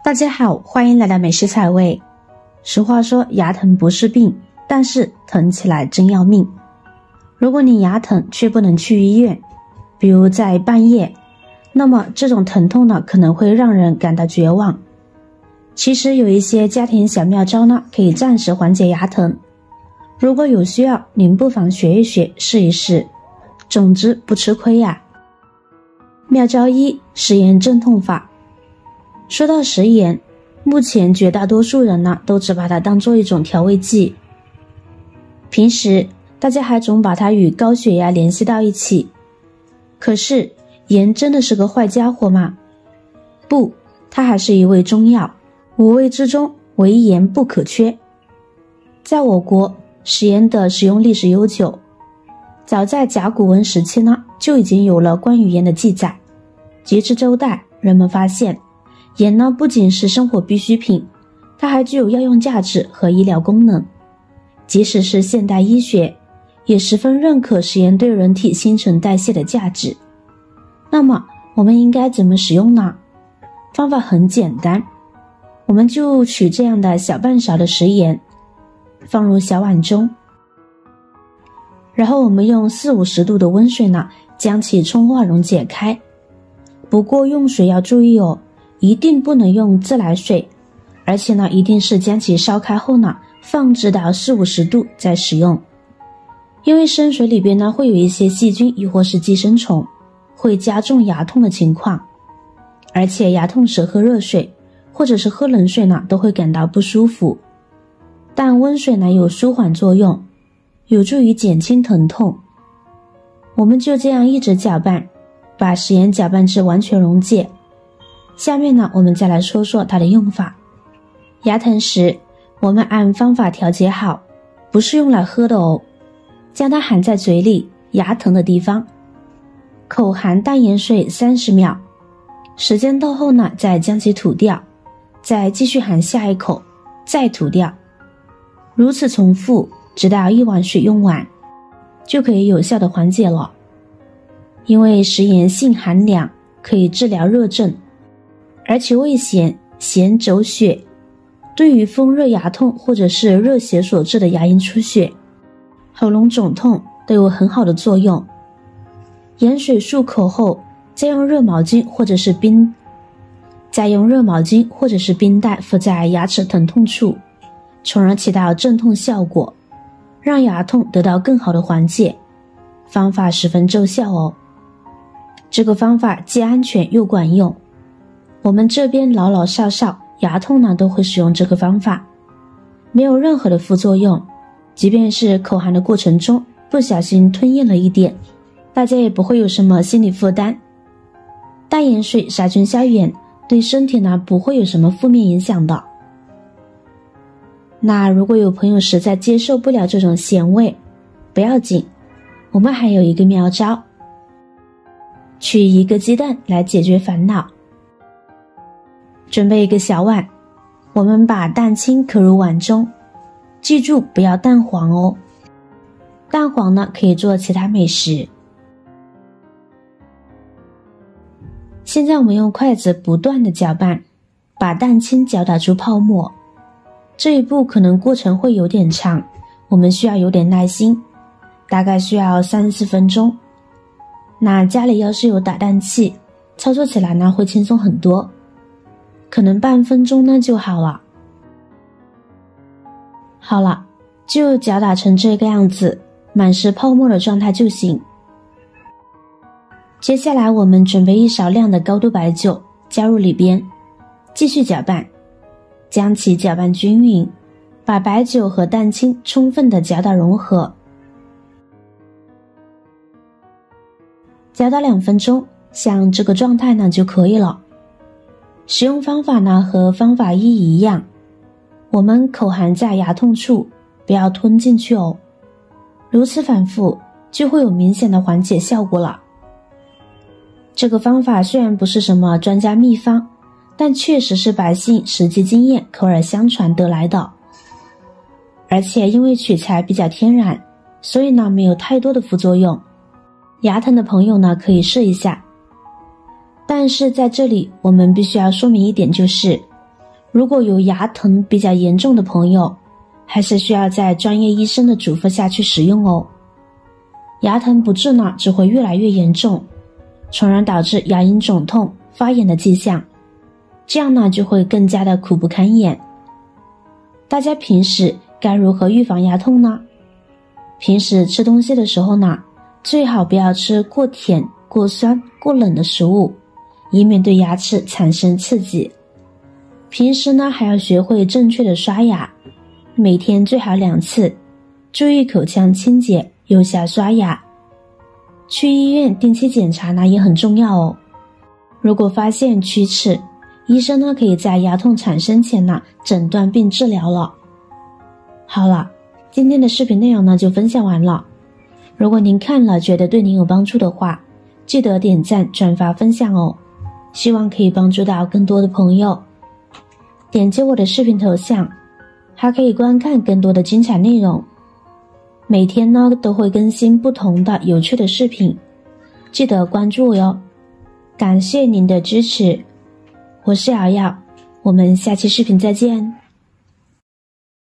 大家好，欢迎来到美食彩味。俗话说牙疼不是病，但是疼起来真要命。如果你牙疼却不能去医院，比如在半夜，那么这种疼痛呢可能会让人感到绝望。其实有一些家庭小妙招呢可以暂时缓解牙疼，如果有需要，您不妨学一学，试一试，总之不吃亏呀。妙招一：食盐镇痛法。说到食盐，目前绝大多数人呢都只把它当做一种调味剂，平时大家还总把它与高血压联系到一起。可是盐真的是个坏家伙吗？不，它还是一味中药，五味之中唯盐不可缺。在我国，食盐的使用历史悠久，早在甲骨文时期呢就已经有了关于盐的记载。截至周代，人们发现盐呢不仅是生活必需品，它还具有药用价值和医疗功能。即使是现代医学也十分认可食盐对人体新陈代谢的价值。那么我们应该怎么使用呢？方法很简单，我们就取这样的小半勺的食盐，放入小碗中，然后我们用40-50度的温水呢将其冲化溶解开。不过用水要注意哦，一定不能用自来水，而且呢一定是将其烧开后呢放置到40-50度再使用。因为生水里边呢会有一些细菌亦或是寄生虫，会加重牙痛的情况，而且牙痛时喝热水或者是喝冷水呢都会感到不舒服。但温水呢有舒缓作用，有助于减轻疼痛。我们就这样一直搅拌，把食盐搅拌至完全溶解。下面呢我们再来说说它的用法。牙疼时我们按方法调节好，不是用来喝的哦。将它含在嘴里，牙疼的地方，口含淡盐水30秒，时间到后呢再将其吐掉，再继续含下一口，再吐掉，如此重复直到1碗水用完，就可以有效的缓解了。因为食盐性寒凉，可以治疗热症，而且味咸，咸走血，对于风热牙痛或者是热邪所致的牙龈出血、喉咙肿痛都有很好的作用。盐水漱口后，再用热毛巾或者是冰袋敷在牙齿疼痛处，从而起到镇痛效果，让牙痛得到更好的缓解。方法十分奏效哦。这个方法既安全又管用，我们这边老老少少牙痛呢都会使用这个方法，没有任何的副作用。即便是口含的过程中不小心吞咽了一点，大家也不会有什么心理负担。淡盐水杀菌消炎，对身体呢不会有什么负面影响的。那如果有朋友实在接受不了这种咸味，不要紧，我们还有一个妙招，取1个鸡蛋来解决烦恼。准备一个小碗，我们把蛋清可入碗中，记住不要蛋黄哦，蛋黄呢可以做其他美食。现在我们用筷子不断的搅拌，把蛋清搅打出泡沫。这一步可能过程会有点长，我们需要有点耐心，大概需要3-4分钟。那家里要是有打蛋器，操作起来呢会轻松很多，可能半分钟呢就好了。好了，就搅打成这个样子，满是泡沫的状态就行。接下来我们准备1勺量的高度白酒加入里边，继续搅拌，将其搅拌均匀，把白酒和蛋清充分的搅打融合。搅打2分钟，像这个状态呢就可以了。使用方法呢和方法1一样，我们口含在牙痛处，不要吞进去哦。如此反复就会有明显的缓解效果了。这个方法虽然不是什么专家秘方，但确实是百姓实际经验口耳相传得来的。而且因为取材比较天然，所以呢没有太多的副作用。牙疼的朋友呢可以试一下。但是在这里我们必须要说明一点，就是如果有牙疼比较严重的朋友，还是需要在专业医生的嘱咐下去使用哦。牙疼不治呢，只会越来越严重，从而导致牙龈肿痛、发炎的迹象，这样呢就会更加的苦不堪言。大家平时该如何预防牙痛呢？平时吃东西的时候呢，最好不要吃过甜、过酸、过冷的食物，以免对牙齿产生刺激。平时呢还要学会正确的刷牙，每天最好2次，注意口腔清洁，有效刷牙。去医院定期检查呢也很重要哦。如果发现龋齿，医生呢可以在牙痛产生前呢诊断并治疗了。好了，今天的视频内容呢就分享完了。如果您看了觉得对您有帮助的话，记得点赞、转发、分享哦，希望可以帮助到更多的朋友。点击我的视频头像，还可以观看更多的精彩内容。每天呢都会更新不同的有趣的视频，记得关注我哟。感谢您的支持，我是瑶瑶，我们下期视频再见。